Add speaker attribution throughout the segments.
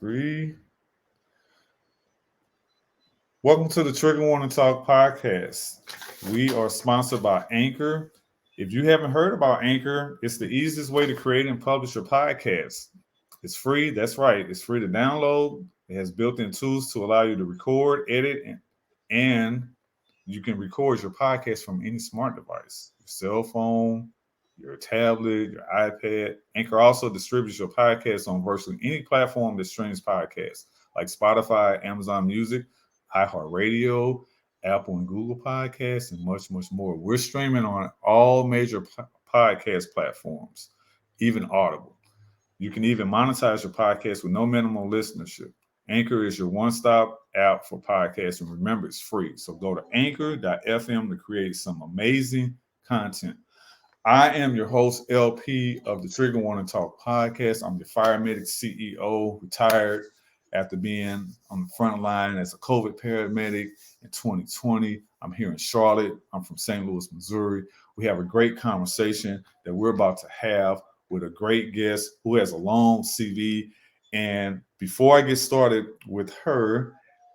Speaker 1: Three. Welcome to the Trigger Warning Talk podcast. We are sponsored by Anchor. If you haven't heard about Anchor, it's the easiest way to create and publish your podcast. It's free. That's right. It's free to download. It has built-in tools to allow you to record, edit, and you can record your podcast from any smart device, your cell phone, your tablet, your iPad. Anchor also distributes your podcast on virtually any platform that streams podcasts, like Spotify, Amazon Music, iHeartRadio, Apple and Google Podcasts, and much, much more. We're streaming on all major podcast platforms, even Audible. You can even monetize your podcast with no minimum listenership. Anchor is your one-stop app for podcasts, and remember, it's free. So go to anchor.fm to create some amazing content. I am your host, LP of the Trigger Warning Talk podcast. I'm your fire medic CEO, retired after being on the front line as a COVID paramedic in 2020. I'm here in Charlotte. I'm from St. Louis, Missouri. We have a great conversation that we're about to have with a great guest who has a long CV. And before I get started with her,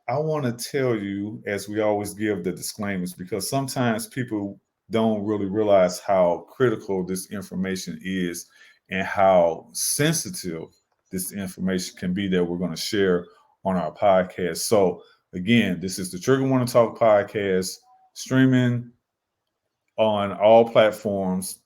Speaker 1: I want to tell you, as we always give the disclaimers, because sometimes people don't really realize how critical this information is and how sensitive this information can be that we're going to share on our podcast. So, again, this is the Trigger Warning Talk podcast, streaming on all platforms.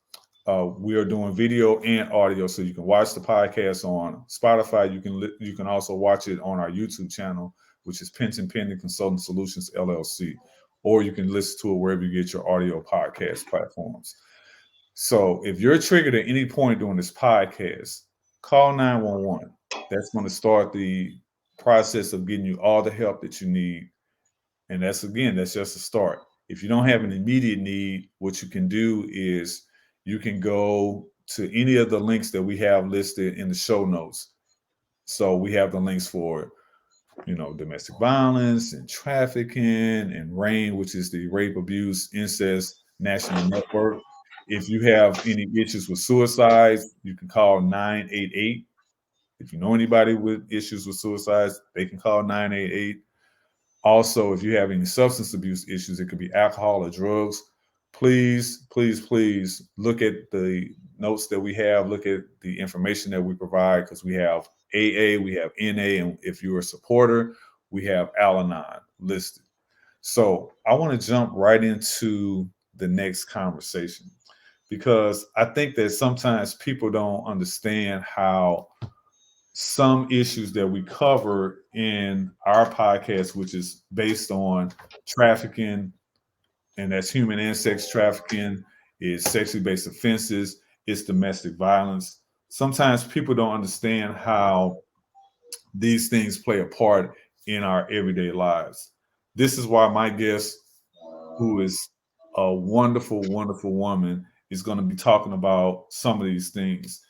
Speaker 1: We are doing video and audio, so you can watch the podcast on Spotify. You can also watch it on our YouTube channel, which is Pension Pending Consulting Solutions LLC, or you can listen to it wherever you get your audio podcast platforms. So if you're triggered at any point during this podcast, call 911. That's going to start the process of getting you all the help that you need. And that's just a start. If you don't have an immediate need, what you can do is you can go to any of the links that we have listed in the show notes. So we have the links for, domestic violence and trafficking, and RAIN, which is the Rape, Abuse, Incest National Network. If you have any issues with suicides, you can call 988. If you know anybody with issues with suicides, they can call 988. Also, if you have any substance abuse issues, it could be alcohol or drugs. Please, please, please look at the notes that we have. Look at the information that we provide, because we have AA, we have NA, and if you're a supporter, we have Al-Anon listed. So I want to jump right into the next conversation, because I think that sometimes people don't understand how some issues that we cover in our podcast, which is based on trafficking, and that's human and sex trafficking, is sexually based offenses, it's domestic violence. Sometimes people don't understand how these things play a part in our everyday lives. This is why my guest, who is a wonderful, wonderful woman, is going to be talking about some of these things.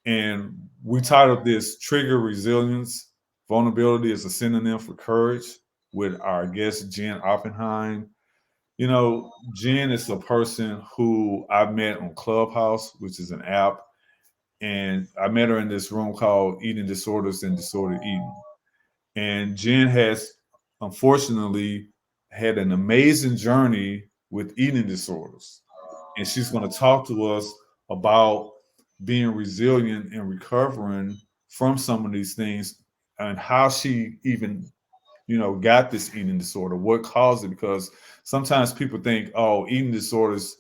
Speaker 1: And we titled this Trigger Resilience. Vulnerability is a synonym for courage, with our guest, Jen Oppenheim. Jen is a person who I met on Clubhouse, which is an app. And I met her in this room called Eating Disorders and Disordered Eating. And Jen has, unfortunately, had an amazing journey with eating disorders. And she's going to talk to us about being resilient and recovering from some of these things, and how she even, got this eating disorder, what caused it. Because sometimes people think, oh, eating disorders,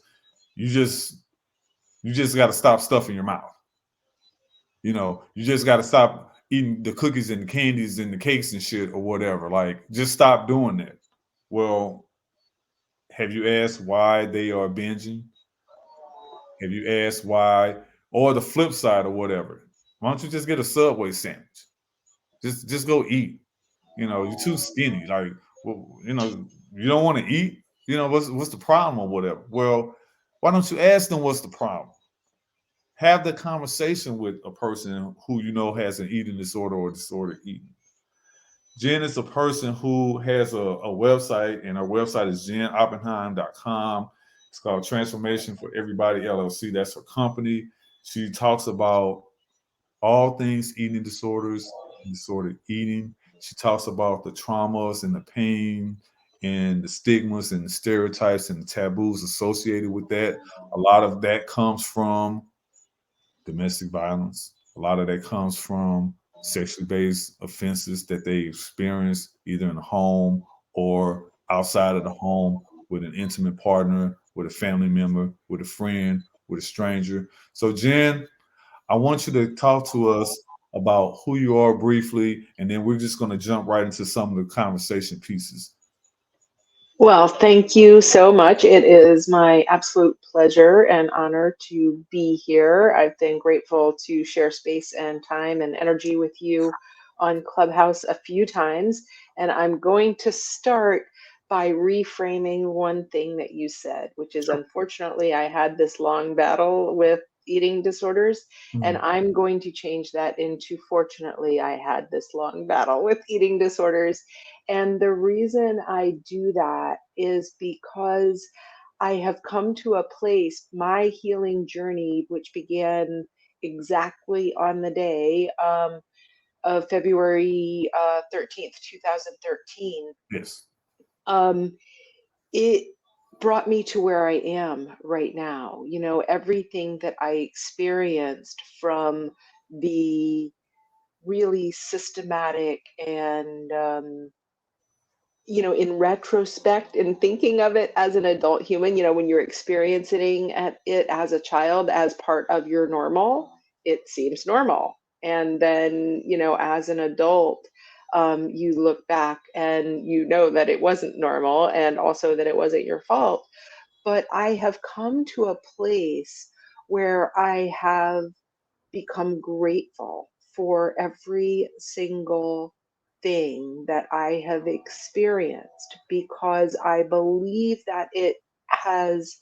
Speaker 1: you just got to stop stuffing your mouth. You just got to stop eating the cookies and the candies and the cakes and shit or whatever. Like, just stop doing that. Well, have you asked why they are binging? Have you asked why, or the flip side or whatever? Why don't you just get a Subway sandwich? Just go eat. You're too skinny. Like, well, you don't want to eat. What's the problem or whatever? Well, why don't you ask them what's the problem? Have the conversation with a person who has an eating disorder or disordered eating. Jen is a person who has a website, and her website is jenoppenheim.com. It's called Transformation for Everybody LLC. That's her company. She talks about all things eating disorders. disordered eating. She talks about the traumas and the pain and the stigmas and the stereotypes and the taboos associated with that. A lot of that comes from domestic violence. A lot of that comes from sexually based offenses that they experience either in the home or outside of the home with an intimate partner, with a family member, with a friend, with a stranger. So, Jen, I want you to talk to us about who you are briefly, and then we're just going to jump right into some of the conversation pieces.
Speaker 2: Well, thank you so much. It is my absolute pleasure and honor to be here. I've been grateful to share space and time and energy with you on Clubhouse a few times. And I'm going to start by reframing one thing that you said, which is unfortunately, I had this long battle with eating disorders. And
Speaker 1: Mhm.
Speaker 2: I'm going to change that into fortunately, I had this long battle with eating disorders. And the reason I do that is because I have come to a place, my healing journey, which began exactly on the day of February 13th, 2013.
Speaker 1: Yes.
Speaker 2: Um, it brought me to where I am right now. You know, everything that I experienced from the really systematic and you know, in retrospect and thinking of it as an adult human, you know, when you're experiencing it as a child as part of your normal, it seems normal. And then, you know, as an adult, you look back and you know that it wasn't normal and also that it wasn't your fault. But I have come to a place where I have become grateful for every single thing that I have experienced because I believe that it has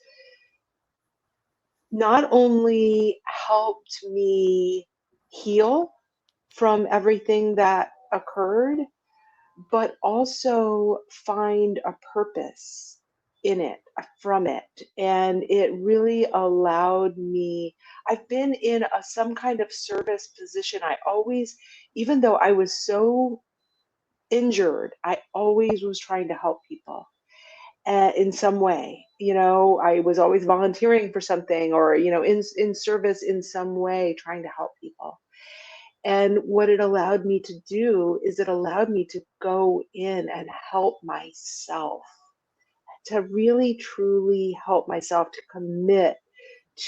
Speaker 2: not only helped me heal from everything that occurred, but also find a purpose in it, from it. And it really allowed me, I've been in some kind of service position. I always, even though I was so injured, I always was trying to help people in some way. You know, I was always volunteering for something or, you know, in service in some way, trying to help people. And what it allowed me to do is it allowed me to go in and help myself, to really truly help myself to commit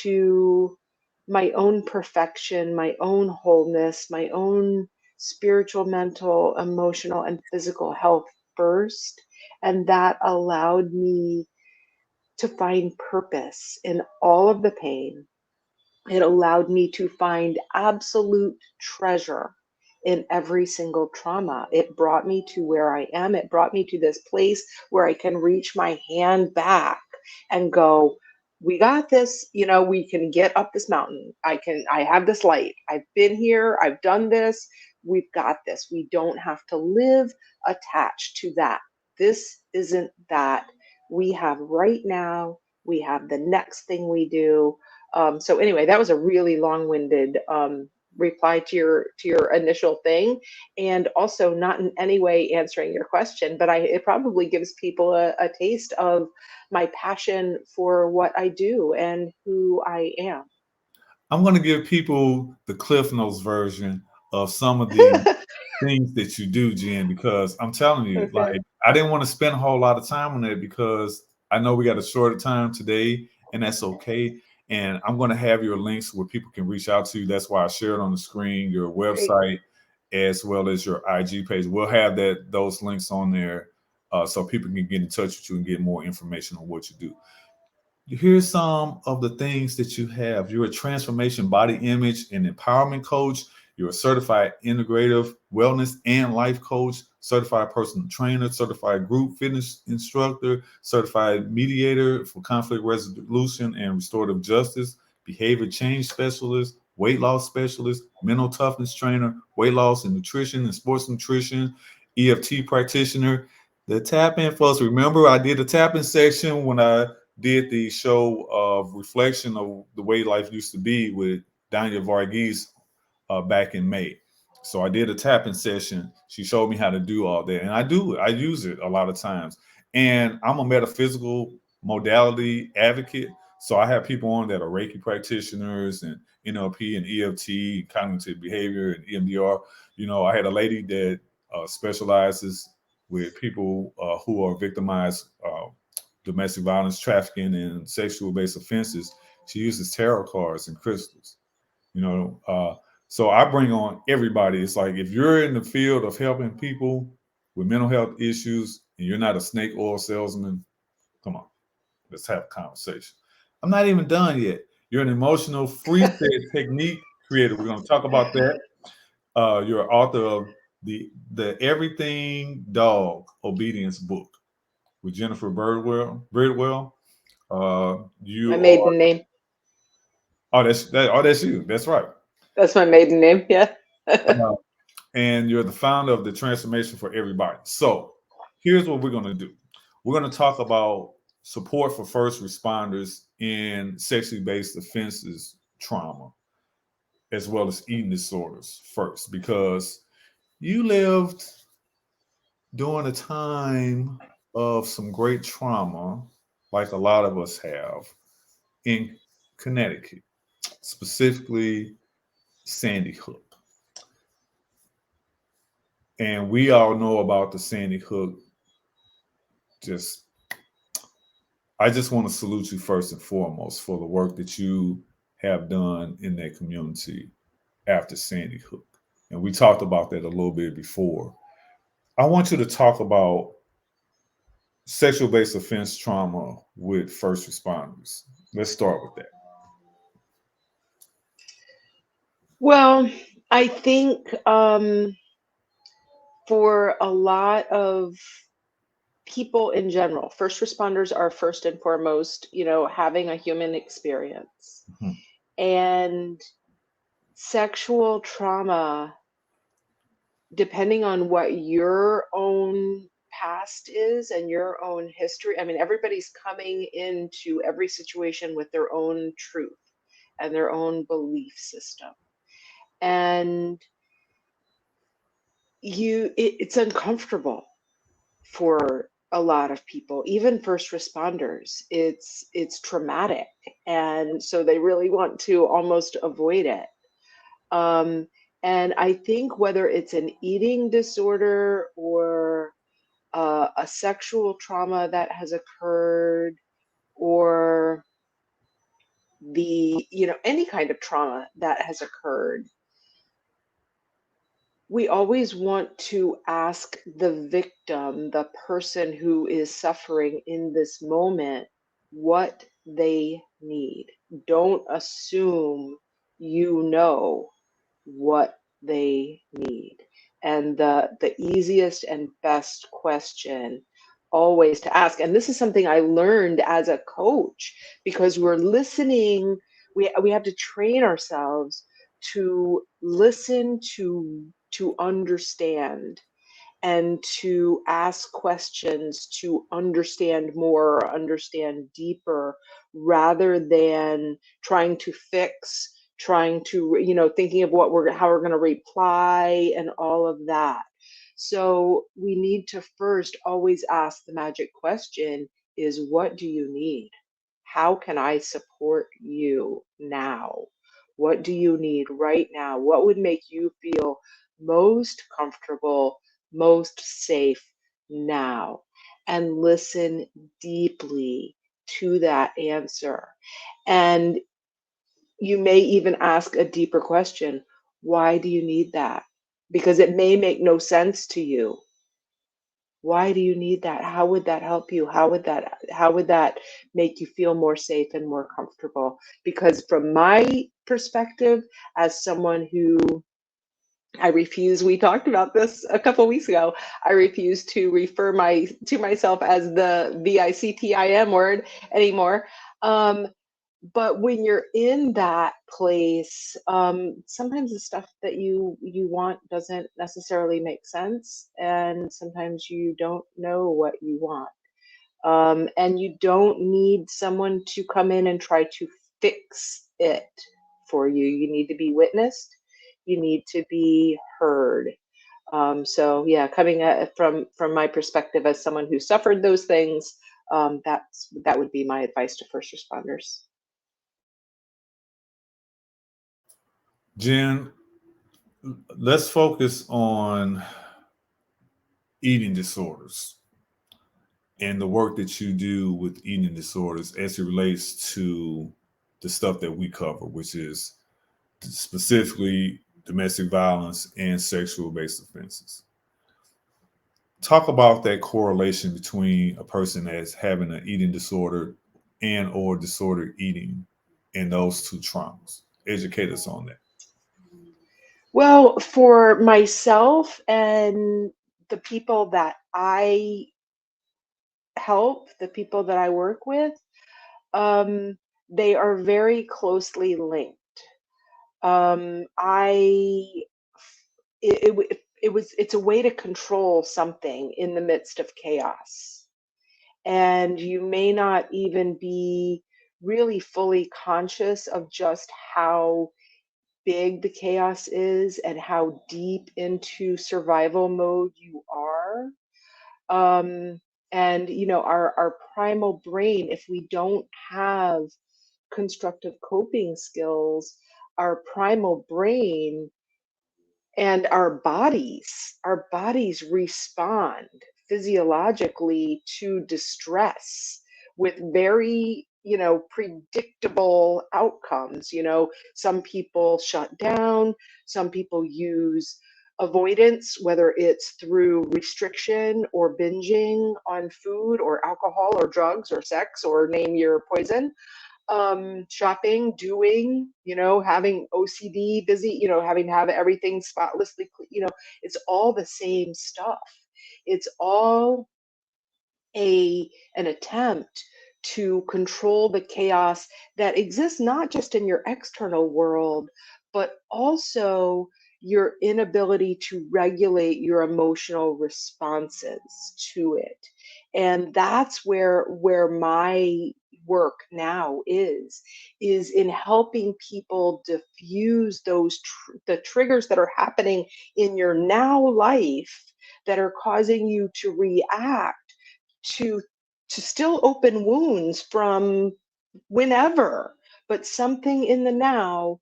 Speaker 2: to my own perfection, my own wholeness, my own spiritual, mental, emotional, and physical health first. And that allowed me to find purpose in all of the pain. It allowed me to find absolute treasure in every single trauma. It brought me to where I am. It brought me to this place where I can reach my hand back and go, we got this, you know, we can get up this mountain. I have this light. I've been here. I've done this. We've got this. We don't have to live attached to that. This isn't that. We have right now. We have the next thing we do. So anyway, that was a really long-winded reply to your initial thing, and also not in any way answering your question. But it probably gives people a taste of my passion for what I do and who I am.
Speaker 1: I'm going to give people the Cliff Notes version of some of the things that you do, Jen, because I'm telling you, like,
Speaker 2: Okay,
Speaker 1: I didn't want to spend a whole lot of time on that because I know we got a shorter time today, and that's okay. And I'm going to have your links where people can reach out to you. That's why I shared on the screen your
Speaker 2: great.
Speaker 1: website as well as your IG page. We'll have those links on there so people can get in touch with you and get more information on what you do. Here's some of the things that you have. You're a transformation body image and empowerment coach. You're a certified integrative wellness and life coach, certified personal trainer, certified group fitness instructor, certified mediator for conflict resolution and restorative justice, behavior change specialist, weight loss specialist, mental toughness trainer, weight loss and nutrition and sports nutrition, EFT practitioner. The tap in folks. Remember, I did a tapping section when I did the show of reflection of the way life used to be with Daniel Varghese back in May. So I did a tapping session. She showed me how to do all that. And I do it. I use it a lot of times. And I'm a metaphysical modality advocate. So I have people on that are Reiki practitioners and NLP and EFT, cognitive behavior and EMDR. I had a lady that specializes with people who are victimized domestic violence, trafficking, and sexual based offenses. She uses tarot cards and crystals. you know uh, so I bring on everybody. It's like, if you're in the field of helping people with mental health issues and you're not a snake oil salesman, come on, let's have a conversation. I'm not even done yet. You're an emotional FREEset technique creator. We're going to talk about that. You're author of the Everything Dog Obedience book with Jennifer Birdwell.
Speaker 2: My
Speaker 1: You are.
Speaker 2: maiden name.
Speaker 1: That's you. That's right.
Speaker 2: That's my maiden name. Yeah.
Speaker 1: Uh, and you're the founder of the Transformation for Everybody. So here's what we're going to do. We're going to talk about support for first responders in sexually based offenses, trauma, as well as eating disorders first, because you lived during a time of some great trauma, like a lot of us have, in Connecticut, specifically Sandy Hook. And we all know about the Sandy Hook. Just, I just want to salute you first and foremost for the work that you have done in that community after Sandy Hook. And we talked about that a little bit before. I want you to talk about sexual based offense trauma with first responders. Let's start with that.
Speaker 2: Well, I think for a lot of people in general, first responders are first and foremost, having a human experience.
Speaker 1: Mhm.
Speaker 2: And sexual trauma, depending on what your own past is and your own history, I mean, everybody's coming into every situation with their own truth and their own belief system. And it's uncomfortable for a lot of people, even first responders. It's traumatic, and so they really want to almost avoid it. um, and I think whether it's an eating disorder or a sexual trauma that has occurred, or any kind of trauma that has occurred, we always want to ask the victim, the person who is suffering in this moment, what they need. Don't assume you know what they need. And the easiest and best question always to ask, and this is something I learned as a coach, because we're listening, we have to train ourselves to listen, to understand, and to ask questions to understand more or understand deeper, rather than trying to fix, trying to, thinking of how we're going to reply and all of that. So we need to first always ask the magic question is, what do you need? How can I support you now? What do you need right now? What would make you feel most comfortable, most safe now? And listen deeply to that answer. And you may even ask a deeper question. Why do you need that? Because it may make no sense to you. Why do you need that? How would that help you? How would that make you feel more safe and more comfortable? Because from my perspective, as someone who, we talked about this a couple weeks ago. I refuse to refer to myself as the VICTIM word anymore. But when you're in that place, sometimes the stuff that you want doesn't necessarily make sense, and sometimes you don't know what you want. And you don't need someone to come in and try to fix it for you. You need to be witnessed. You need to be heard. So yeah, coming at, from my perspective as someone who suffered those things, that would be my advice to first responders.
Speaker 1: Jen, let's focus on eating disorders and the work that you do with eating disorders as it relates to the stuff that we cover, which is specifically domestic violence and sexual based offenses. Talk about that correlation between a person that's having an eating disorder and or disordered eating and those two traumas. Educate us on that.
Speaker 2: Well, for myself and the people that I help, the people that I work with, um, they are very closely linked. I it's a way to control something in the midst of chaos, and you may not even be really fully conscious of just how big the chaos is and how deep into survival mode you are. um, and our primal brain, if we don't have constructive coping skills, our primal brain and our bodies respond physiologically to distress with very predictable outcomes. Some people shut down, some people use avoidance, whether it's through restriction or binging on food or alcohol or drugs or sex or name your poison. Shopping, doing, having OCD, busy, having to have everything spotlessly clean, it's all the same stuff. It's all an attempt to control the chaos that exists not just in your external world, but also your inability to regulate your emotional responses to it. And that's where my work now is in helping people diffuse the triggers that are happening in your now life that are causing you to react to still open wounds from whenever, but something in the now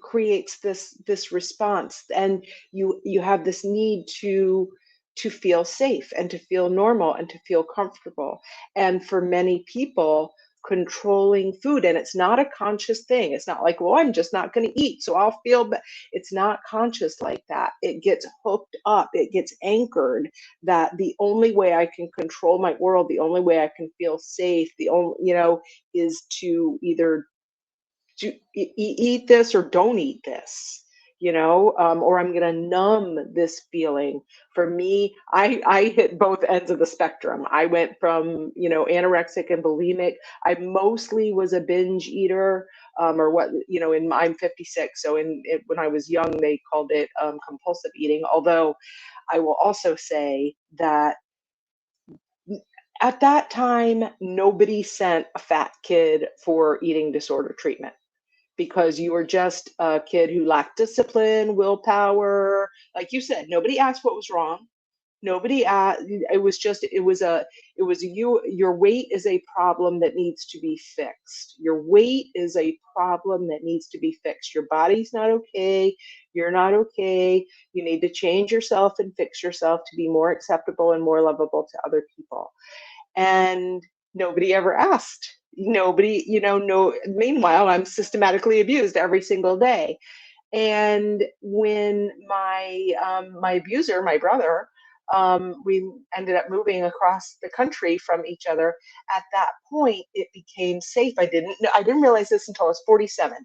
Speaker 2: creates this response, and you have this need to feel safe and to feel normal and to feel comfortable. And for many people, controlling food, and it's not a conscious thing, it's not like, well, I'm just not going to eat so I'll feel it's not conscious like that. It gets hooked up, it gets anchored, that the only way I can control my world, the only way I can feel safe, the only is to either eat this or don't eat this, or I'm going to numb this feeling. For me, I hit both ends of the spectrum. I went from, anorexic and bulimic. I mostly was a binge eater, or what, I'm 56. So when I was young, they called it compulsive eating. Although I will also say that at that time, nobody sent a fat kid for eating disorder treatment, because you were just a kid who lacked discipline, willpower. Like you said, nobody asked what was wrong. Nobody asked. Your weight is a problem that needs to be fixed. Your weight is a problem that needs to be fixed. Your body's not okay. You're not okay. You need to change yourself and fix yourself to be more acceptable and more lovable to other people. And nobody ever asked. Nobody, no. Meanwhile, I'm systematically abused every single day. And when my abuser, my brother, we ended up moving across the country from each other. At that point, it became safe. I didn't realize this until I was 47.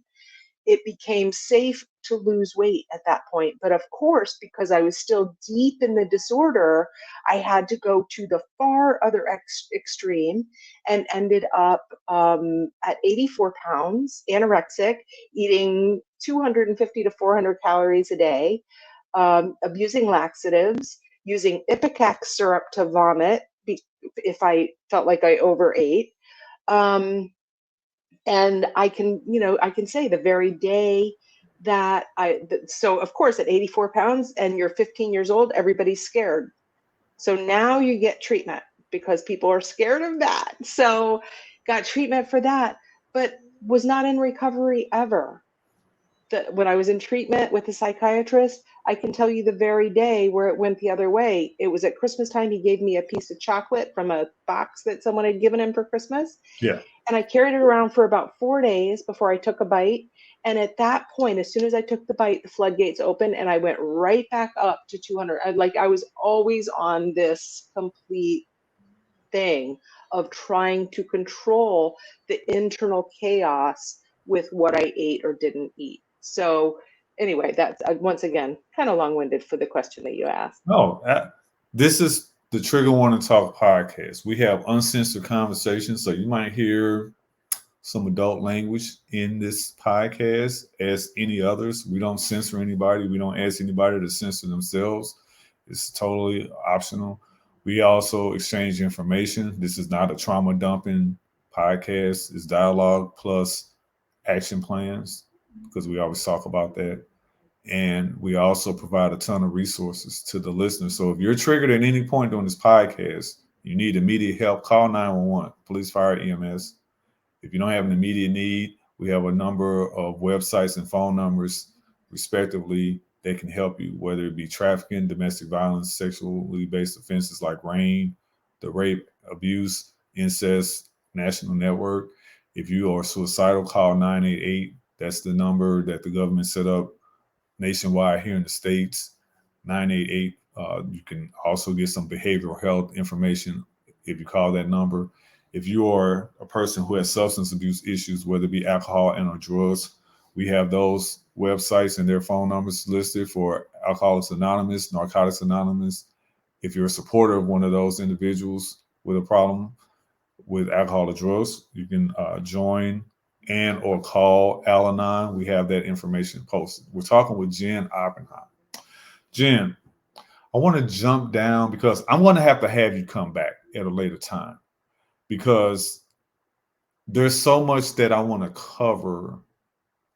Speaker 2: It became safe to lose weight at that point. But of course, because I was still deep in the disorder, I had to go to the far other extreme, and ended up at 84 pounds, anorexic, eating 250 to 400 calories a day, abusing laxatives, using Ipecac syrup to vomit if I felt like I overate. Um, and I can say the very day that so of course at 84 pounds and you're 15 years old, everybody's scared. So now you get treatment because people are scared of that. So got treatment for that, but was not in recovery ever. When I was in treatment with a psychiatrist, I can tell you the very day where it went the other way. It was at Christmas time. He gave me a piece of chocolate from a box that someone had given him for Christmas.
Speaker 1: Yeah.
Speaker 2: And I carried it around for about 4 days before I took a bite. And at that point, as soon as I took the bite, the floodgates opened and I went right back up to 200. I was always on this complete thing of trying to control the internal chaos with what I ate or didn't eat. So anyway, that's once again kind of long-winded for the question that you asked.
Speaker 1: No, this is the Trigger Warning Talk podcast. We have uncensored conversations, so you might hear some adult language in this podcast, as any others. We don't censor anybody. We don't ask anybody to censor themselves. It's totally optional. We also exchange information. This is not a trauma dumping podcast. It's dialogue plus action plans, because we always talk about that. And we also provide a ton of resources to the listeners. So if you're triggered at any point during this podcast, you need immediate help, call 911, police, fire, EMS. If you don't have an immediate need, we have a number of websites and phone numbers, respectively, that can help you, whether it be trafficking, domestic violence, sexually based offenses like RAIN, the Rape, Abuse, Incest National Network. If you are suicidal, call 988. That's the number that the government set up nationwide here in the States, 988. You can also get some behavioral health information if you call that number. If you are a person who has substance abuse issues, whether it be alcohol and or drugs, we have those websites and their phone numbers listed for Alcoholics Anonymous, Narcotics Anonymous. If you're a supporter of one of those individuals with a problem with alcohol or drugs, you can join and or call Al-Anon. We have that information posted. We're talking with Jen Oppenheim. Jen, I want to jump down because I'm going to have you come back at a later time, because there's so much that I want to cover.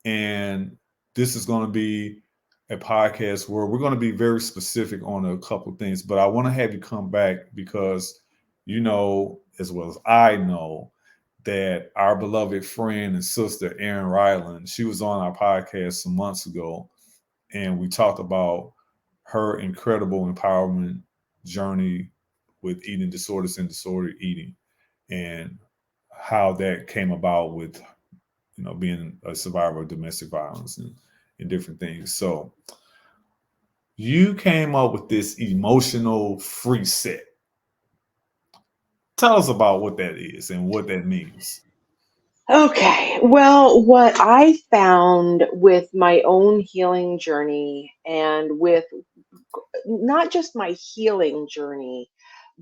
Speaker 1: And this is going to be a podcast where we're going to be very specific on a couple of things, but I want to have you come back because you know, as well as I know, that our beloved friend and sister, Erin Ryland, she was on our podcast some months ago, and we talked about her incredible empowerment journey with eating disorders and disordered eating, and how that came about with, you know, being a survivor of domestic violence and different things. So you came up with this emotional FREEset. Tell us about what that is and what that means.
Speaker 2: Okay, well, what I found with my own healing journey and with not just my healing journey,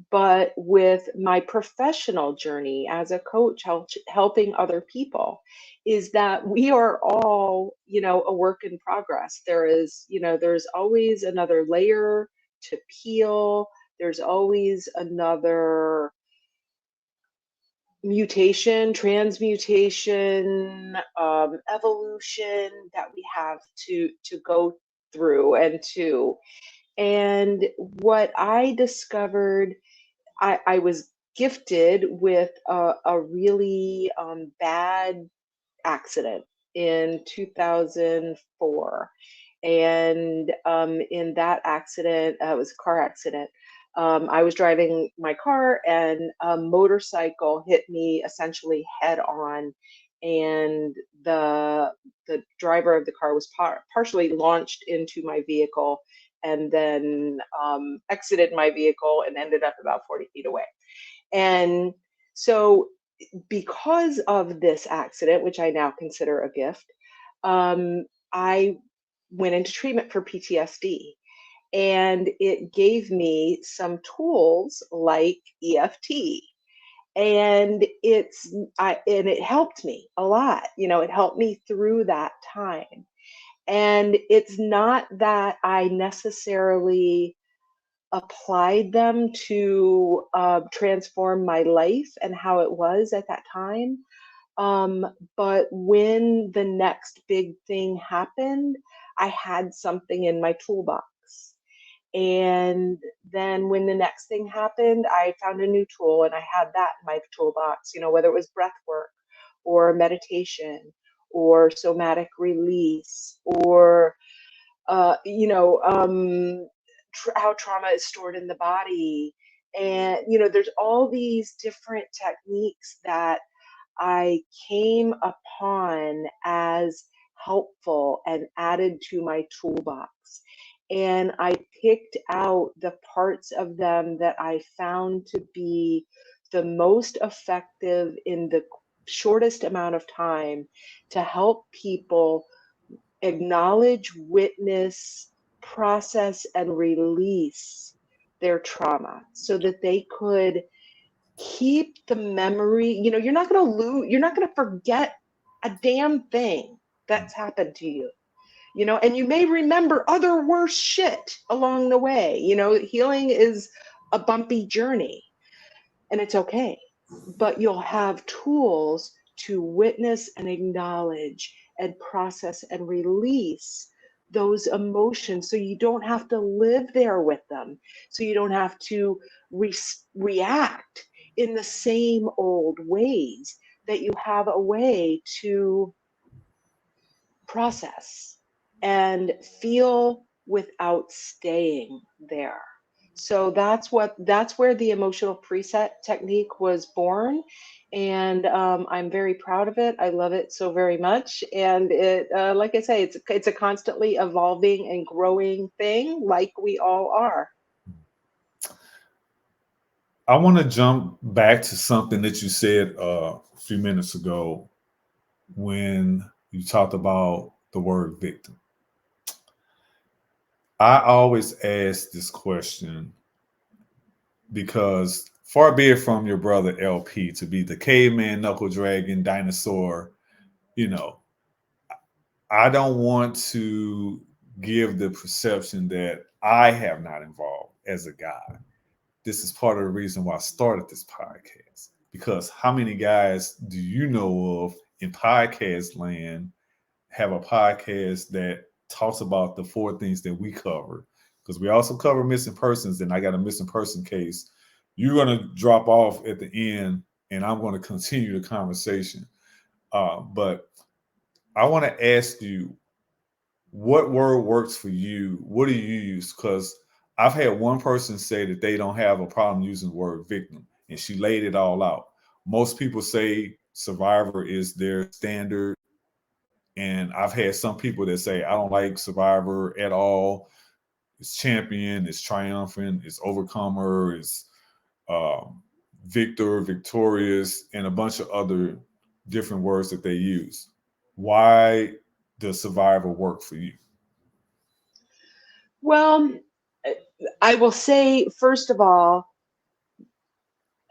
Speaker 2: but with my professional journey as a coach, helping other people, is that we are all, a work in progress. There's always another layer to peel. There's always another mutation, transmutation, evolution that we have to go through and what I discovered, I was gifted with a really bad accident in 2004. And in that accident, it was a car accident. I was driving my car and a motorcycle hit me essentially head on. And the driver of the car was partially launched into my vehicle and then exited my vehicle and ended up about 40 feet away. And so, because of this accident, which I now consider a gift, I went into treatment for PTSD. And it gave me some tools like EFT. And it helped me a lot. It helped me through that time. And it's not that I necessarily applied them to transform my life and how it was at that time, But when the next big thing happened, I had something in my toolbox. And then when the next thing happened, I found a new tool and I had that in my toolbox, whether it was breath work or meditation or somatic release or, how trauma is stored in the body. And, there's all these different techniques that I came upon as helpful and added to my toolbox. And I picked out the parts of them that I found to be the most effective in the shortest amount of time to help people acknowledge, witness, process, and release their trauma so that they could keep the memory. You're not going to lose, you're not going to forget a damn thing that's happened to you. And you may remember other worse shit along the way. Healing is a bumpy journey and it's okay. But you'll have tools to witness and acknowledge and process and release those emotions so you don't have to live there with them. So you don't have to react in the same old ways, that you have a way to process and feel without staying there. So that's where the emotional preset technique was born, and I'm very proud of it. I love it so very much, and it, like I say, it's a constantly evolving and growing thing, like we all are.
Speaker 1: I want to jump back to something that you said a few minutes ago when you talked about the word victim. I always ask this question because far be it from your brother LP to be the caveman, knuckle dragon, dinosaur, you know, I don't want to give the perception that I have not involved as a guy. This is part of the reason why I started this podcast. Because how many guys do you know of in podcast land have a podcast that talks about the four things that we cover? Because we also cover missing persons, and I got a missing person case. You're going to drop off at the end, and I'm going to continue the conversation. But I want to ask you, what word works for you? What do you use? Because I've had one person say that they don't have a problem using the word victim, and she laid it all out. Most people say survivor is their standard, and I've had some people that say I don't like survivor at all. It's champion, it's triumphant, it's overcomer, it's um, victor, victorious, and a bunch of other different words that they use. Why does survivor work for you?
Speaker 2: Well, I will say, first of all,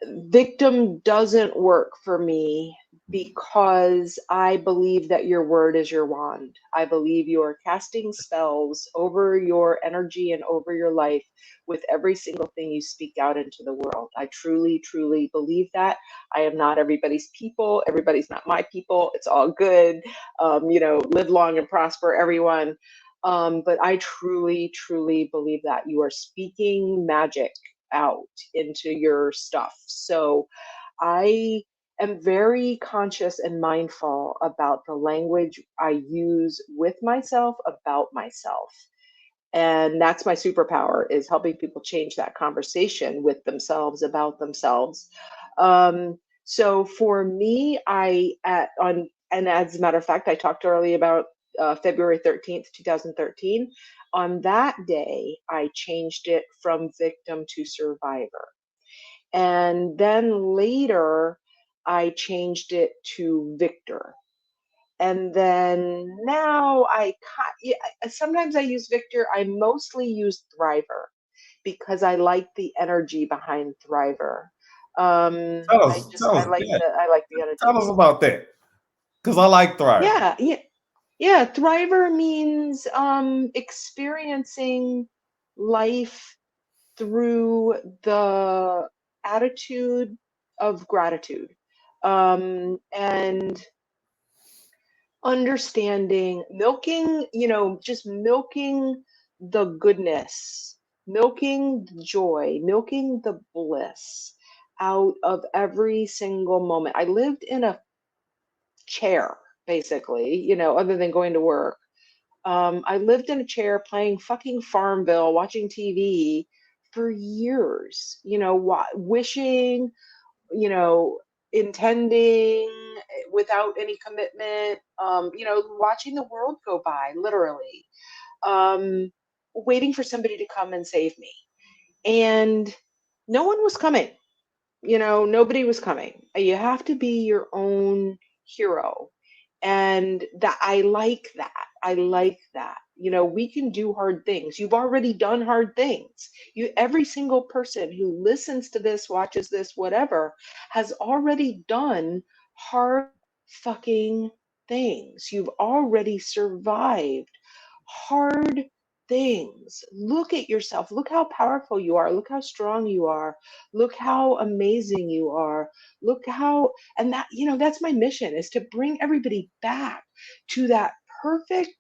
Speaker 2: victim doesn't work for me because I believe that your word is your wand. I believe you are casting spells over your energy and over your life with every single thing you speak out into the world. I truly, truly believe that. I am not everybody's people. Everybody's not my people. It's all good. Live long and prosper, everyone. But I truly, truly believe that you are speaking magic out into your stuff. So I am very conscious and mindful about the language I use with myself about myself. And that's my superpower, is helping people change that conversation with themselves about themselves. So for me, and as a matter of fact, I talked earlier about February 13th, 2013. On that day, I changed it from victim to survivor. And then later, I changed it to victor. And then now yeah, sometimes I use victor. I mostly use thriver because I like the energy behind thriver.
Speaker 1: Tell
Speaker 2: I
Speaker 1: us,
Speaker 2: just
Speaker 1: tell us, yeah,
Speaker 2: I like the
Speaker 1: tell
Speaker 2: energy.
Speaker 1: us about that. Because I like Thriver.
Speaker 2: Yeah, yeah, yeah. Thriver means experiencing life through the attitude of gratitude. And understanding, milking, just milking the goodness, milking the joy, milking the bliss out of every single moment. I lived in a chair, basically, other than going to work. I lived in a chair playing fucking Farmville, watching TV for years, wishing, you know, intending without any commitment, watching the world go by, literally, um, waiting for somebody to come and save me. And no one was coming. Nobody was coming. You have to be your own hero. And that I like that. I like that. We can do hard things. You've already done hard things. Every single person who listens to this, watches this, whatever, has already done hard fucking things. You've already survived hard things. Look at yourself. Look how powerful you are. Look how strong you are. Look how amazing you are. Look how, and that's my mission, is to bring everybody back to that perfect.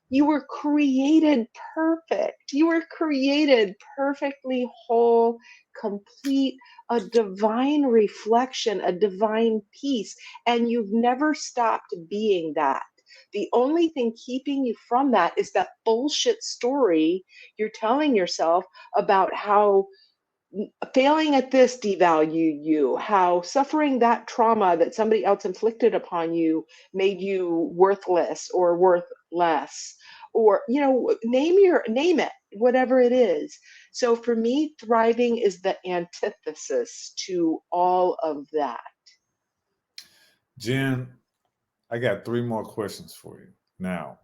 Speaker 2: You were created perfect. You were created perfectly whole, complete, a divine reflection, a divine peace. And you've never stopped being that. The only thing keeping you from that is that bullshit story you're telling yourself about how failing at this devalued you, how suffering that trauma that somebody else inflicted upon you made you worthless or worth less, or name it, whatever it is. So for me, thriving is the antithesis to all of that.
Speaker 1: Jen, I got three more questions for you. Now,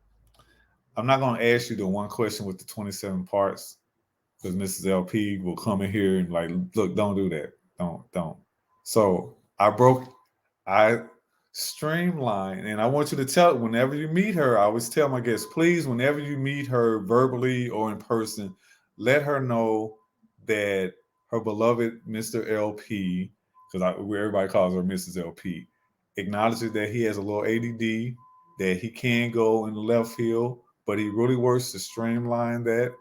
Speaker 1: I'm not going to ask you the one question with the 27 parts because Mrs. LP will come in here and like, look, don't do that. Don't. So I streamline, and I want you to tell, whenever you meet her, I always tell my guests, please, whenever you meet her verbally or in person, let her know that her beloved Mr. LP, because everybody calls her Mrs. LP, acknowledges that he has a little ADD, that he can go in the left field, but he really works to streamline that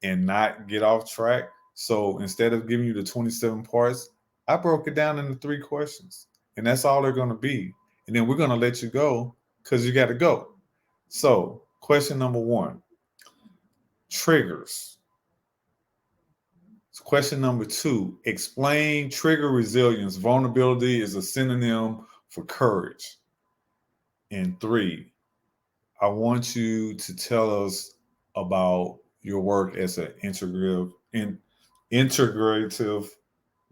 Speaker 1: and not get off track. So instead of giving you the 27 parts, I broke it down into three questions. And that's all they're going to be. And then we're going to let you go because you got to go. So, question number one, triggers. Question number two, explain trigger resilience. Vulnerability is a synonym for courage. And three, I want you to tell us about your work as an integrative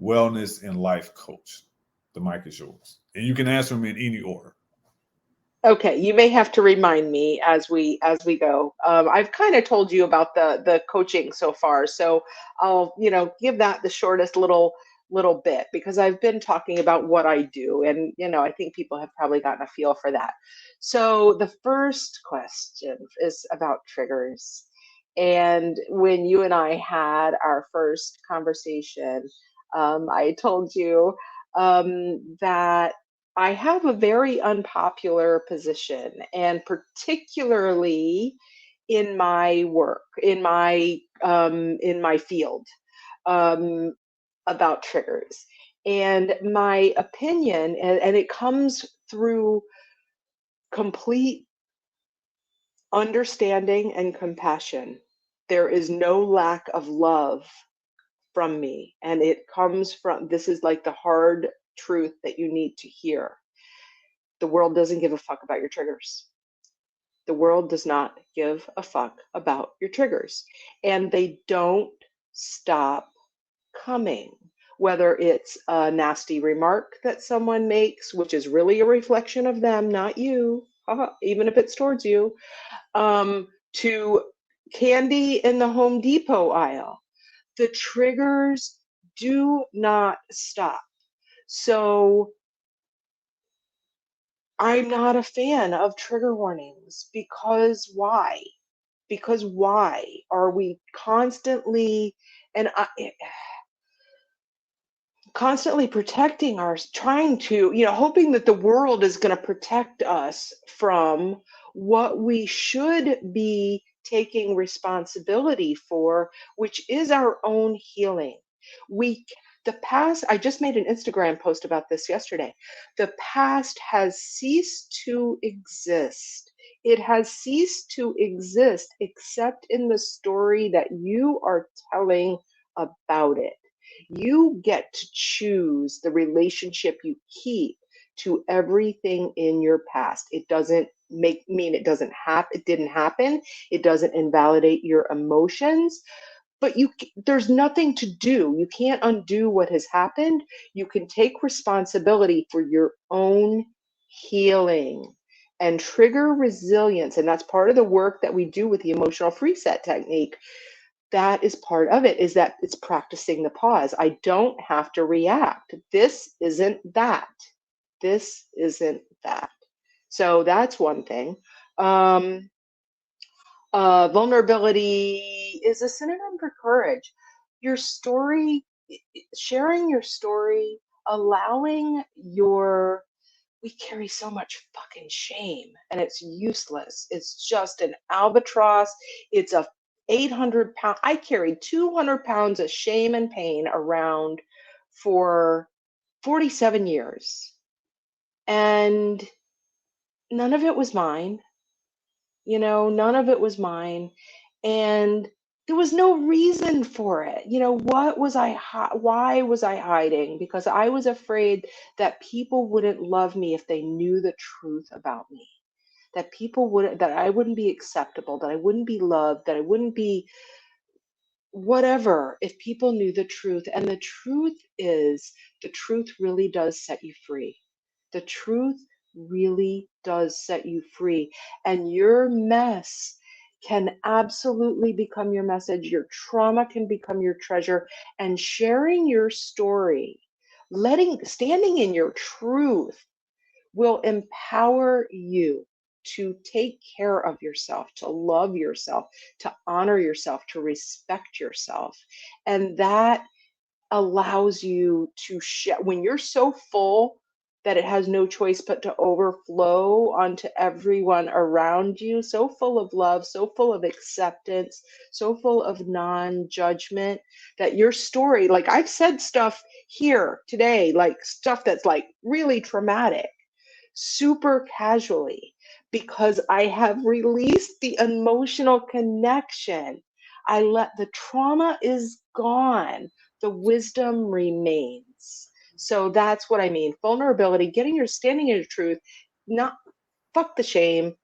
Speaker 1: wellness and life coach. The mic is yours. And you can answer them in any order.
Speaker 2: Okay, you may have to remind me as we go. I've kind of told you about the coaching so far, so I'll give that the shortest little bit, because I've been talking about what I do, and I think people have probably gotten a feel for that. So the first question is about triggers, and when you and I had our first conversation, I told you that I have a very unpopular position, and particularly in my work, in my field, um, about triggers. And my opinion, and it comes through complete understanding and compassion. There is no lack of love from me, and it comes from, this is like the hard truth that you need to hear. The world doesn't give a fuck about your triggers. The world does not give a fuck about your triggers. And they don't stop coming. Whether it's a nasty remark that someone makes, which is really a reflection of them, not you, even if it's towards you, to candy in the Home Depot aisle. The triggers do not stop. So I'm not a fan of trigger warnings, because why? Because why are we constantly, and constantly protecting trying to, hoping that the world is going to protect us from what we should be taking responsibility for, which is our own healing. We, the past, I just made an Instagram post about this yesterday. The past has ceased to exist. It has ceased to exist except in the story that you are telling about it. You get to choose the relationship you keep to everything in your past. It doesn't mean it doesn't happen. It didn't happen. It doesn't invalidate your emotions, but there's nothing to do. You can't undo what has happened. You can take responsibility for your own healing and trigger resilience. And that's part of the work that we do with the emotional FREEset technique. That is part of it, is that it's practicing the pause. I don't have to react. This isn't that. This isn't that. So that's one thing. Vulnerability is a synonym for courage. Your story, sharing your story, allowing your, we carry so much fucking shame and it's useless. It's just an albatross. It's a 800-pound, I carried 200 pounds of shame and pain around for 47 years. And none of it was mine. None of it was mine. And there was no reason for it. What was why was I hiding? Because I was afraid that people wouldn't love me if they knew the truth about me. That I wouldn't be acceptable, that I wouldn't be loved, that I wouldn't be whatever if people knew the truth. And the truth is, the truth really does set you free. The truth really does set you free. And your mess can absolutely become your message. Your trauma can become your treasure. And sharing your story, standing in your truth will empower you to take care of yourself, to love yourself, to honor yourself, to respect yourself. And that allows you to when you're so full that it has no choice but to overflow onto everyone around you, so full of love, so full of acceptance, so full of non-judgment, that your story, like I've said stuff here today, like stuff that's like really traumatic, super casually, because I have released the emotional connection. The trauma is gone, the wisdom remains. So that's what I mean. Vulnerability, standing in your truth, not fuck the shame.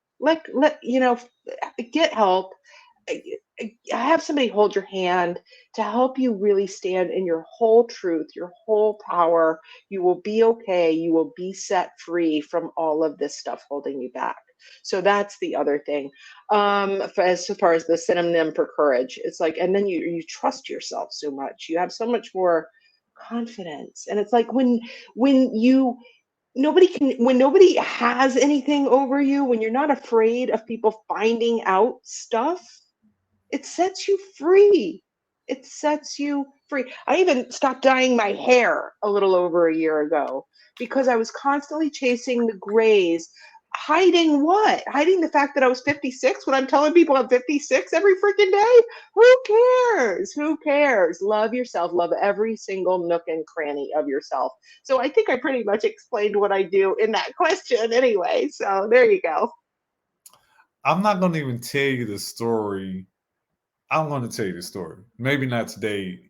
Speaker 2: Get help. Have somebody hold your hand to help you really stand in your whole truth, your whole power. You will be okay. You will be set free from all of this stuff holding you back. So that's the other thing. As far as the synonym for courage, it's like, and then you trust yourself so much. You have so much more confidence. And it's like when nobody has anything over you, when you're not afraid of people finding out stuff, it sets you free. It sets you free. I even stopped dyeing my hair a little over a year ago because I was constantly chasing the grays. Hiding what? Hiding the fact that I was 56 when I'm telling people I'm 56 every freaking day? Who cares? Who cares? Love yourself. Love every single nook and cranny of yourself. So I think I pretty much explained what I do in that question anyway. So there you go.
Speaker 1: I'm not going to even tell you the story. I'm going to tell you the story. Maybe not today.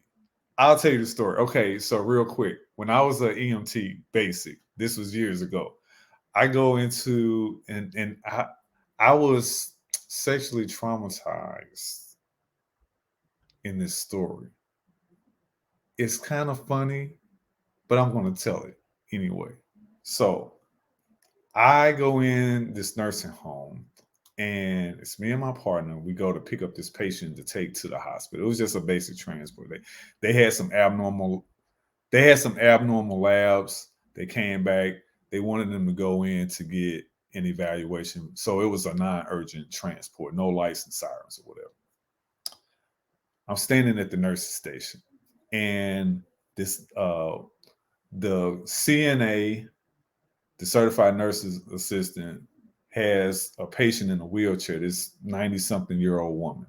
Speaker 1: I'll tell you the story. Okay, so real quick. When I was an EMT basic, this was years ago, I go into, and I was sexually traumatized in this story. It's kind of funny, but I'm going to tell it anyway. So I go in this nursing home, and it's me and my partner. We go to pick up this patient to take to the hospital. It was just a basic transport. They had some abnormal labs. They came back. They wanted them to go in to get an evaluation. So it was a non-urgent transport, no lights and sirens or whatever. I'm standing at the nurse's station, and this the CNA, the certified nurse's assistant, has a patient in a wheelchair, this 90-something-year-old woman.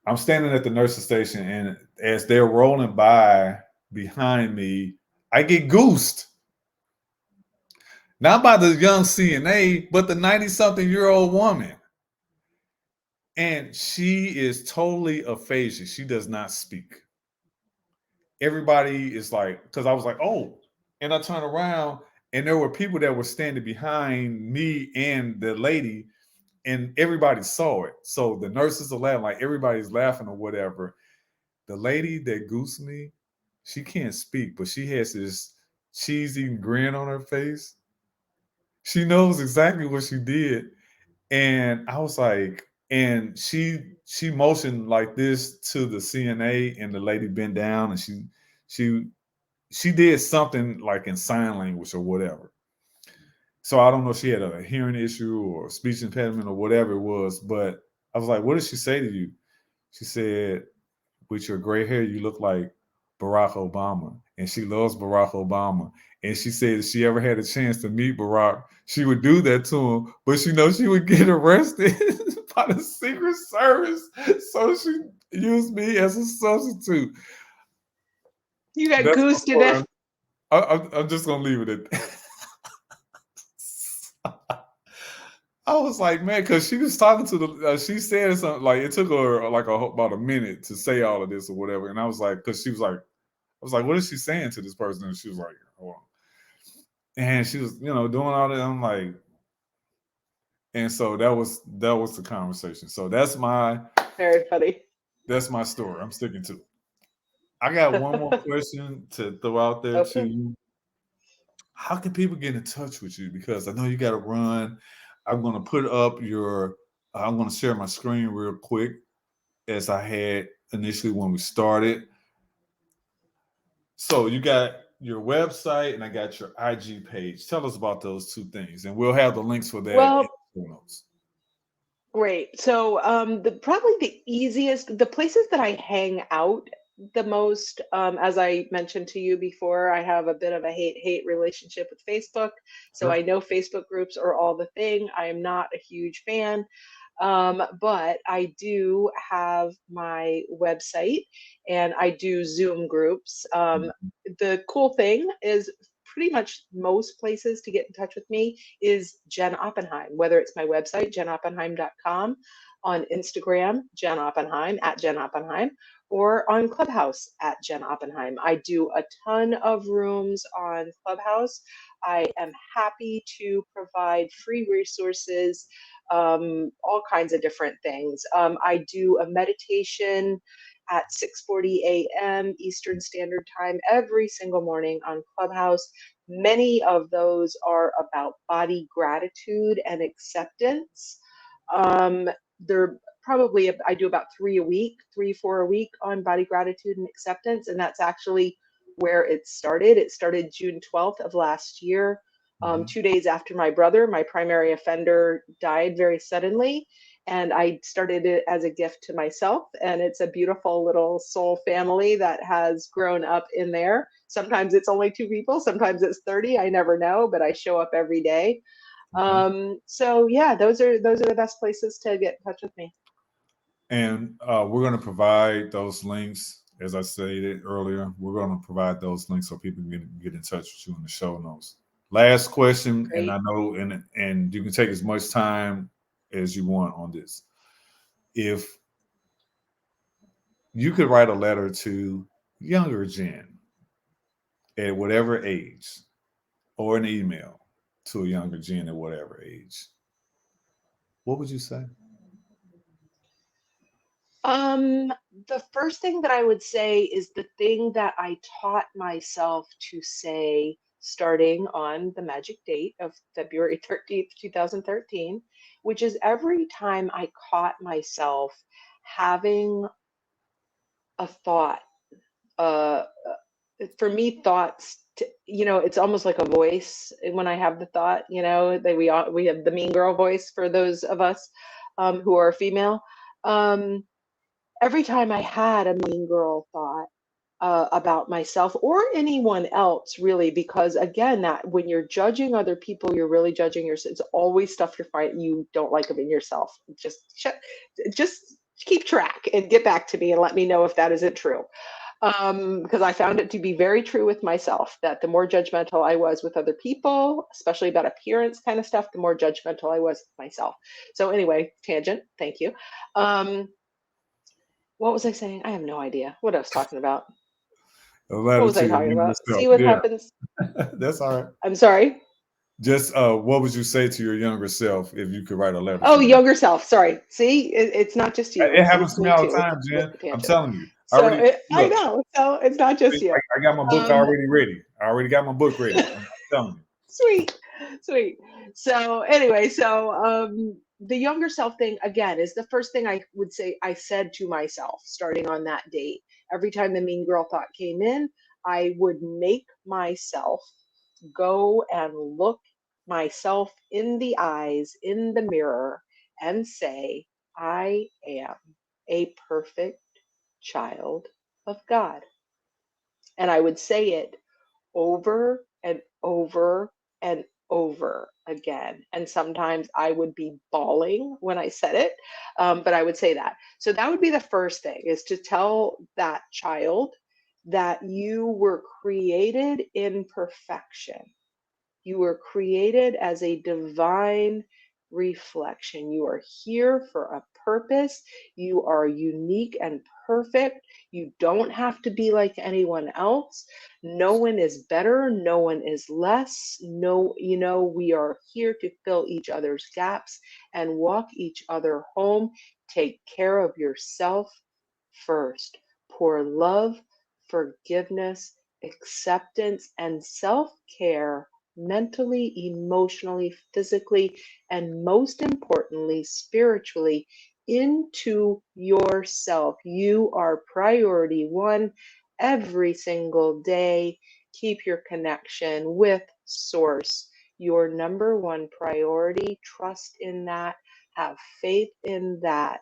Speaker 1: I'm standing at the nurse's station, and as they're rolling by behind me, I get goosed. Not by the young CNA, but the 90-something-year-old woman. And she is totally aphasia. She does not speak. Everybody is like, because I was like, oh, and I turn around, and there were people that were standing behind me and the lady, and everybody saw it. So the nurses are laughing, like everybody's laughing or whatever. The lady that goosed me, she can't speak, but she has this cheesy grin on her face. She knows exactly what she did. And I was like, and she motioned like this to the CNA, and the lady bent down, and she she did something like in sign language or whatever. So I don't know if she had a hearing issue or speech impediment or whatever it was, but I was like, what did she say to you? She said, with your gray hair, you look like Barack Obama. And she loves Barack Obama. And she said if she ever had a chance to meet Barack, she would do that to him. But she knows she would get arrested by the Secret Service. So she used me as a substitute.
Speaker 2: You got
Speaker 1: That's my
Speaker 2: goosed to
Speaker 1: story.
Speaker 2: death.
Speaker 1: I'm just going to leave it at that. I was like, man, because she was talking to the, she said something, like it took her like about a minute to say all of this or whatever. And I was like, because she was like, I was like, what is she saying to this person? And she was like, hold on. And she was, doing all that. I'm like, and so that was the conversation. So
Speaker 2: Very funny.
Speaker 1: that's my story. I'm sticking to it. I got one more question to throw out there to
Speaker 2: Okay.
Speaker 1: you. How can people get in touch with you? Because I know you got to run. I'm going to put up I'm going to share my screen real quick as I had initially when we started. So you got your website and I got your IG page. Tell us about those two things, and we'll have the links for that in
Speaker 2: Well,
Speaker 1: the show notes.
Speaker 2: great. So, probably the easiest, the places that I hang out the most, as I mentioned to you before, I have a bit of a hate relationship with Facebook. So
Speaker 1: Sure.
Speaker 2: I know Facebook groups are all the thing. I am not a huge fan. But I do have my website and I do Zoom groups. The cool thing is pretty much most places to get in touch with me is Jen Oppenheim, whether it's my website, jenoppenheim.com, on Instagram, Jen Oppenheim, at Jen Oppenheim, or on Clubhouse at Jen Oppenheim. I do a ton of rooms on Clubhouse. I am happy to provide free resources, all kinds of different things. I do a meditation at 6:40 a.m. Eastern Standard Time every single morning on Clubhouse. Many of those are about body gratitude and acceptance. Um, they're probably, I do about 4 a week on body gratitude and acceptance, and that's actually where it started. It started June 12th of last year,
Speaker 1: Mhm.
Speaker 2: 2 days after my brother, my primary offender, died very suddenly. And I started it as a gift to myself. And it's a beautiful little soul family that has grown up in there. Sometimes it's only 2 people, sometimes it's 30. I never know, but I show up every day.
Speaker 1: Okay.
Speaker 2: So yeah, those are the best places to get in touch with me.
Speaker 1: And we're going to provide those links, as I stated earlier. We're going to provide those links so people can get in touch with you in the show notes. Last question, and I
Speaker 2: Great.
Speaker 1: know, and you can take as much time as you want on this. If you could write a letter to younger Jen at whatever age, or an email to a younger Jen at whatever age, what would you say?
Speaker 2: Um, the first thing that I would say is the thing that I taught myself to say starting on the magic date of February 13th, 2013, which is every time I caught myself having a thought, uh, for me, thoughts, it's almost like a voice when I have the thought, that we have the mean girl voice for those of us who are female. Um, every time I had a mean girl thought, about myself or anyone else, really, because again, that when you're judging other people, you're really judging yourself. It's always stuff you don't like about yourself. Just keep track and get back to me and let me know if that isn't true. Because I found it to be very true with myself, that the more judgmental I was with other people, especially about appearance kind of stuff, the more judgmental I was with myself. So anyway, tangent. Thank you. What was I saying? I have no idea what I was talking about.
Speaker 1: A
Speaker 2: What
Speaker 1: letter
Speaker 2: was
Speaker 1: to
Speaker 2: I
Speaker 1: your
Speaker 2: talking
Speaker 1: younger
Speaker 2: about?
Speaker 1: self.
Speaker 2: See what
Speaker 1: Yeah,
Speaker 2: happens.
Speaker 1: that's all right.
Speaker 2: I'm sorry.
Speaker 1: Just what would you say to your younger self if you could write a letter
Speaker 2: Oh,
Speaker 1: to your?
Speaker 2: younger self. Sorry. See, it's not just you.
Speaker 1: It happens
Speaker 2: It's
Speaker 1: to me
Speaker 2: me
Speaker 1: all the
Speaker 2: too
Speaker 1: time,
Speaker 2: with
Speaker 1: Jen.
Speaker 2: the
Speaker 1: I'm
Speaker 2: tangent.
Speaker 1: telling you. I
Speaker 2: So
Speaker 1: already
Speaker 2: I
Speaker 1: look.
Speaker 2: know. So it's not just you.
Speaker 1: I got my book
Speaker 2: Um,
Speaker 1: already ready. I already got my book ready. I'm telling you.
Speaker 2: Sweet, sweet. So anyway, the younger self thing again is the first thing I would say I said to myself starting on that date. Every time the mean girl thought came in, I would make myself go and look myself in the eyes in the mirror and say, I am a perfect child of God. And I would say it over and over and over again. And sometimes I would be bawling when I said it, but I would say that. So that would be the first thing, is to tell that child that you were created in perfection. You were created as a divine reflection. You are here for a purpose. You are unique and perfect. You don't have to be like anyone else. No one is better. No one is less. No, we are here to fill each other's gaps and walk each other home. Take care of yourself first. Pour love, forgiveness, acceptance, and self care mentally, emotionally, physically, and most importantly, spiritually into yourself. You are priority one every single day. Keep your connection with Source your number one priority. Trust in that. Have faith in that.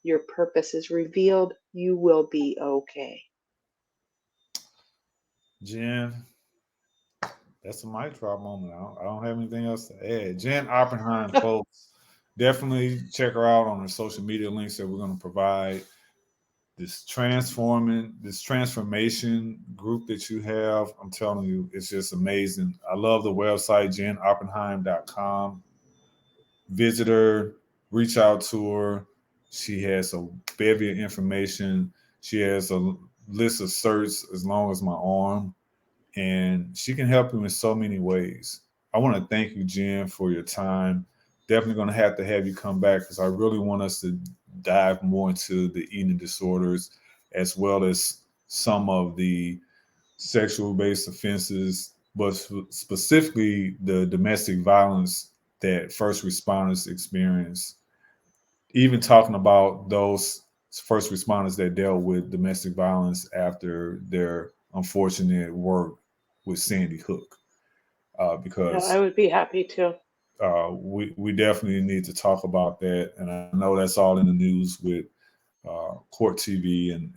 Speaker 2: Your purpose is revealed. You will be okay.
Speaker 1: Jen, that's a mic drop moment. I don't have anything else to add. Jen Oppenheim, folks, definitely check her out on her social media links that we're going to provide. This transformation group that you have, I'm telling you, it's just amazing. I love the website, jenoppenheim.com. Visit her, reach out to her. She has a bevy of information. She has a list of certs as long as my arm, and she can help you in so many ways. I want to thank you, Jen, for your time. Definitely going to have you come back because I really want us to dive more into the eating disorders as well as some of the sexual based offenses, but specifically the domestic violence that first responders experience. Even talking about those first responders that dealt with domestic violence after their unfortunate work with Sandy Hook,
Speaker 2: Yeah, I
Speaker 1: because
Speaker 2: would be happy to.
Speaker 1: we definitely need to talk about that. And I know that's all in the news with Court TV and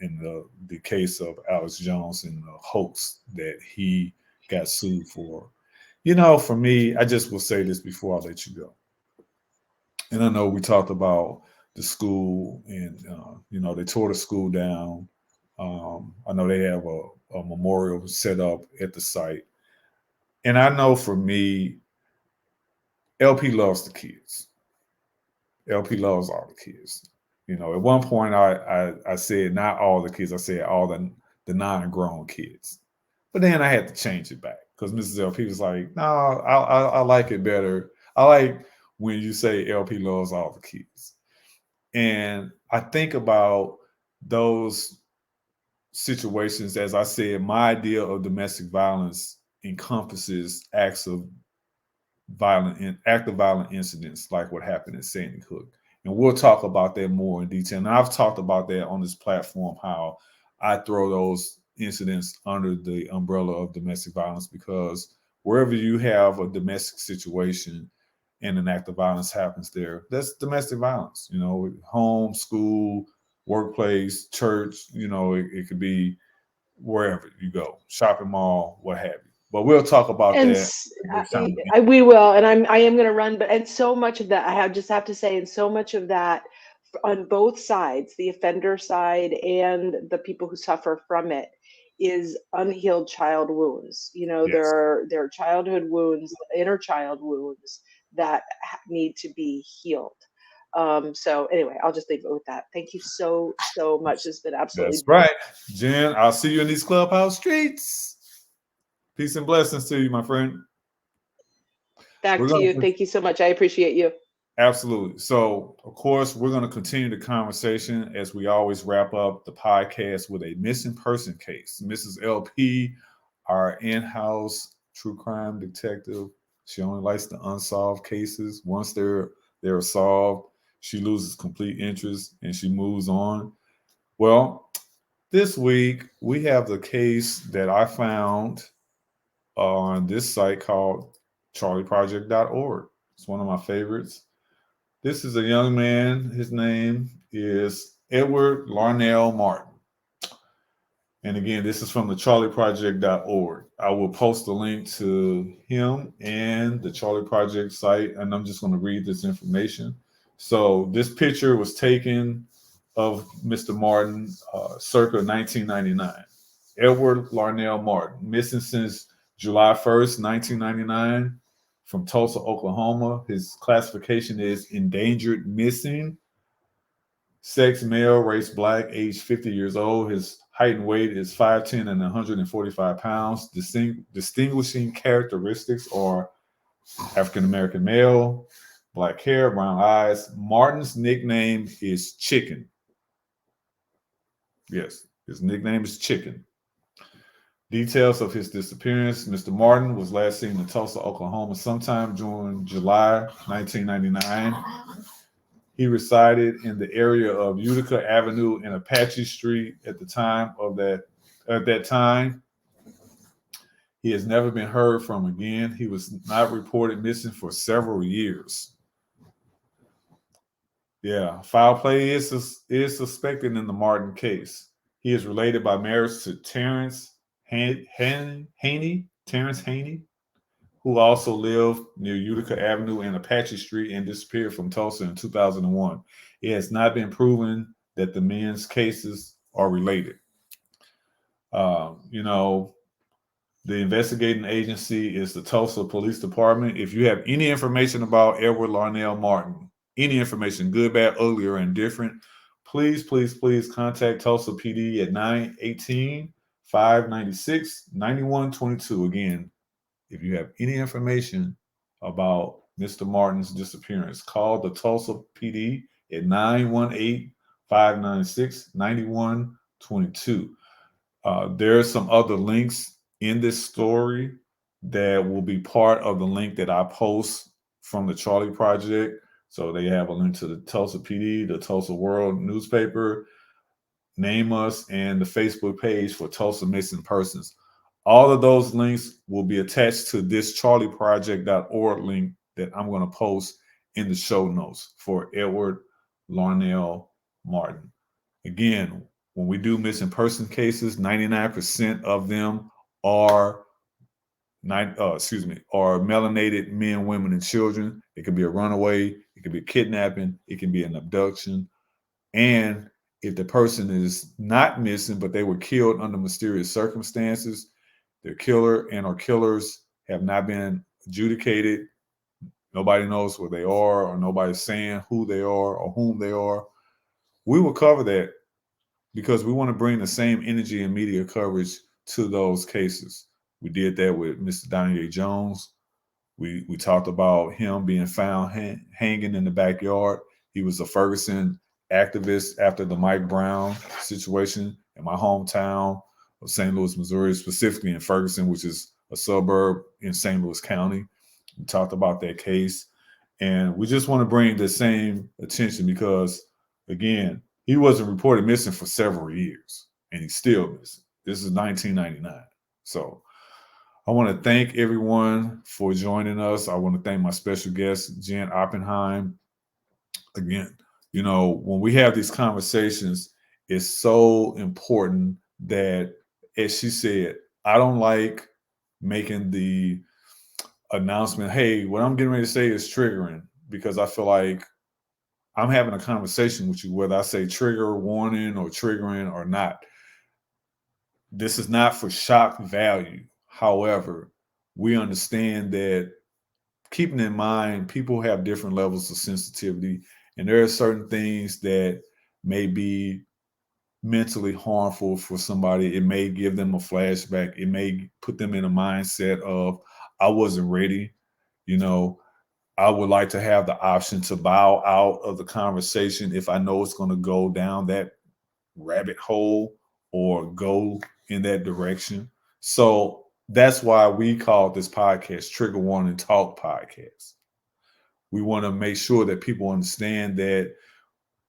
Speaker 1: the case of Alex Jones and the hoax that he got sued for. For me, I just will say this before I let you go. And I know we talked about the school and, they tore the school down. I know they have a memorial set up at the site. And I know for me, LP loves the kids. LP loves all the kids. At one point I said not all the kids. I said all the non-grown kids. But then I had to change it back because Mrs. LP was like, "No, I like it better. I like when you say LP loves all the kids." And I think about those situations. As I said, my idea of domestic violence encompasses active violent incidents like what happened at Sandy Hook. And we'll talk about that more in detail. And I've talked about that on this platform, how I throw those incidents under the umbrella of domestic violence, because wherever you have a domestic situation and an act of violence happens there, that's domestic violence. Home, school, workplace, church, it could be wherever you go, shopping mall, what have you. But we'll talk about
Speaker 2: And
Speaker 1: that next time.
Speaker 2: we will, and I am going to run, but and so much of that just have to say, and so much of that on both sides, the offender side and the people who suffer from it, is unhealed child wounds. You know,
Speaker 1: Yes.
Speaker 2: there are childhood wounds, inner child wounds that need to be healed. So anyway, I'll just leave it with that. Thank you so much. It's been
Speaker 1: That's
Speaker 2: absolutely
Speaker 1: right. Jen, I'll see you in these clubhouse streets. Peace and blessings to you, my friend.
Speaker 2: back
Speaker 1: We're
Speaker 2: to you.
Speaker 1: gonna
Speaker 2: Thank you so much. I appreciate you.
Speaker 1: absolutely. So, of course, we're going to continue the conversation as we always wrap up the podcast with a missing person case. Mrs. LP, our in-house true crime detective, she only likes the unsolved cases. Once they're solved, she loses complete interest and she moves on. Well, this week we have the case that I found on this site called charlieproject.org. It's one of my favorites. This is a young man. His name is Edward Larnell Martin. And again, this is from the charlieproject.org. I will post a link to him and the Charlie Project site, and I'm just going to read this information. So, this picture was taken of Mr. Martin circa 1999. Edward Larnell Martin, missing since July 1st, 1999, from Tulsa, Oklahoma. His classification is endangered missing. Sex male, race black, age 50 years old. His height and weight is 5'10" and 145 pounds. Distinguishing characteristics are African American male, black hair, brown eyes. Martin's nickname is Chicken. Yes, his nickname is Chicken. Details of his disappearance. Mr. Martin was last seen in Tulsa, Oklahoma sometime during July 1999. He resided in the area of Utica Avenue and Apache Street at the time of that. At that time, he has never been heard from again. He was not reported missing for several years. Yeah, foul play is suspected in the Martin case. He is related by marriage to Terrence Haney, who also lived near Utica Avenue and Apache Street and disappeared from Tulsa in 2001. It has not been proven that the men's cases are related. You know, the investigating agency is the Tulsa Police Department. If you have any information about Edward Larnell Martin, any information, good, bad, ugly, or indifferent, please contact Tulsa PD at 918-596-9122. Again, if you have any information about Mr. Martin's disappearance, call the Tulsa PD at 918-596-9122. There are some other links in this story that will be part of the link that I post from the Charlie Project. So they have a link to the Tulsa PD, the Tulsa World newspaper, Name Us, and the Facebook page for Tulsa Missing Persons. All of those links will be attached to this charlieproject.org link that I'm going to post in the show notes for Edward Larnell Martin. Again, when we do missing person cases, 99% of them are melanated men, women, and children. It could be a runaway, it could be kidnapping, it can be an abduction. And if the person is not missing, but they were killed under mysterious circumstances, their killer and or killers have not been adjudicated. Nobody knows where they are, or nobody's saying who they are or whom they are. We will cover that because we want to bring the same energy and media coverage to those cases. We did that with Mr. Donnie Jones. We talked about him being found hanging in the backyard. He was a Ferguson activist after the Mike Brown situation in my hometown of St. Louis, Missouri, specifically in Ferguson, which is a suburb in St. Louis County. We talked about that case. And we just want to bring the same attention because, again, he wasn't reported missing for several years, and he's still missing. This is 1999. So I want to thank everyone for joining us. I want to thank my special guest, Jen Oppenheim. Again, you know, when we have these conversations, it's so important that as she said, I don't like making the announcement, hey, what I'm getting ready to say is triggering, because I feel like I'm having a conversation with you, whether I say trigger warning or triggering or not. This is not for shock value. However, we understand that, keeping in mind people have different levels of sensitivity, and there are certain things that may be mentally harmful for somebody. It may give them a flashback. It may put them in a mindset of, I wasn't ready. You know, I would like to have the option to bow out of the conversation if I know it's going to go down that rabbit hole or go in that direction. So that's why we call this podcast Trigger Warning Talk Podcast. We want to make sure that people understand that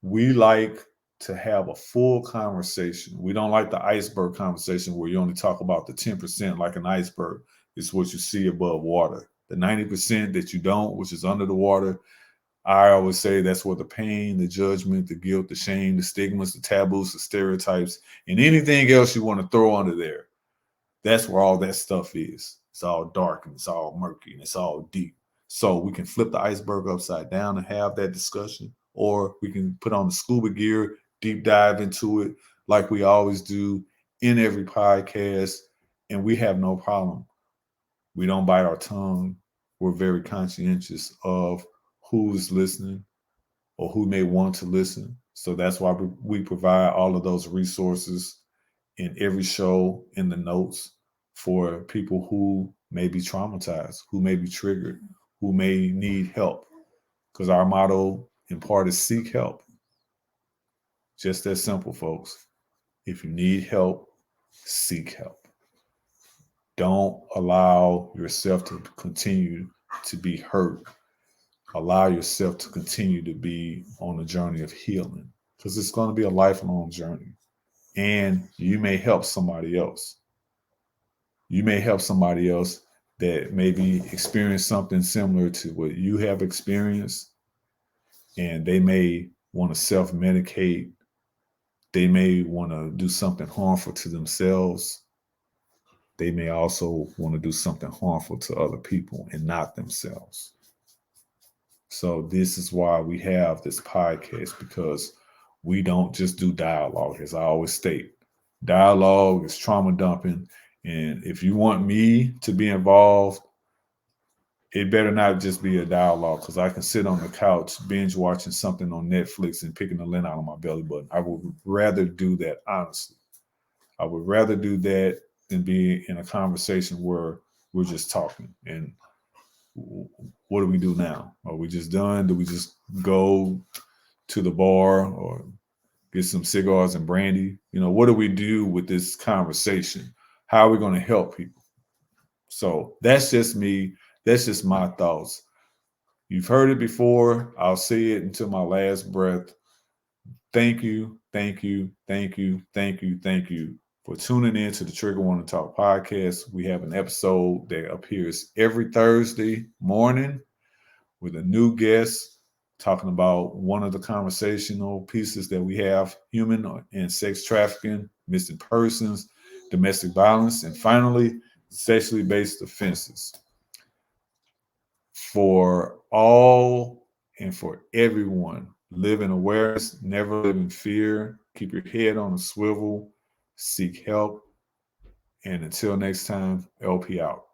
Speaker 1: we like to have a full conversation. We don't like the iceberg conversation where you only talk about the 10% like an iceberg. It's what you see above water. The 90% that you don't, which is under the water, I always say that's where the pain, the judgment, the guilt, the shame, the stigmas, the taboos, the stereotypes, and anything else you want to throw under there. That's where all that stuff is. It's all dark and it's all murky and it's all deep. So we can flip the iceberg upside down and have that discussion, or we can put on the scuba gear, deep dive into it like we always do in every podcast, and we have no problem. We don't bite our tongue. We're very conscientious of who's listening or who may want to listen. So that's why we provide all of those resources in every show, in the notes, for people who may be traumatized, who may be triggered, who may need help. Because our motto in part is seek help. Just that simple, folks. If you need help, seek help. Don't allow yourself to continue to be hurt. Allow yourself to continue to be on a journey of healing, because it's going to be a lifelong journey. And you may help somebody else. You may help somebody else that maybe experience something similar to what you have experienced, and they may want to self-medicate. They may want to do something harmful to themselves. They may also want to do something harmful to other people and not themselves. So this is why we have this podcast, because we don't just do dialogue, as I always state. Dialogue is trauma dumping. And if you want me to be involved, it better not just be a dialogue, because I can sit on the couch binge watching something on Netflix and picking the lint out of my belly button. I would rather do that, honestly. I would rather do that than be in a conversation where we're just talking. And what do we do now? Are we just done? Do we just go to the bar or get some cigars and brandy? You know, what do we do with this conversation? How are we going to help people? So that's just me. That's just my thoughts. You've heard it before. I'll say it until my last breath. Thank you, thank you, thank you, thank you, thank you for tuning in to the Trigger Warning Talk podcast. We have an episode that appears every Thursday morning with a new guest talking about one of the conversational pieces that we have: human and sex trafficking, missing persons, domestic violence, and finally, sexually based offenses. For all and for everyone, live in awareness, never live in fear, keep your head on a swivel, seek help, and until next time, LP out.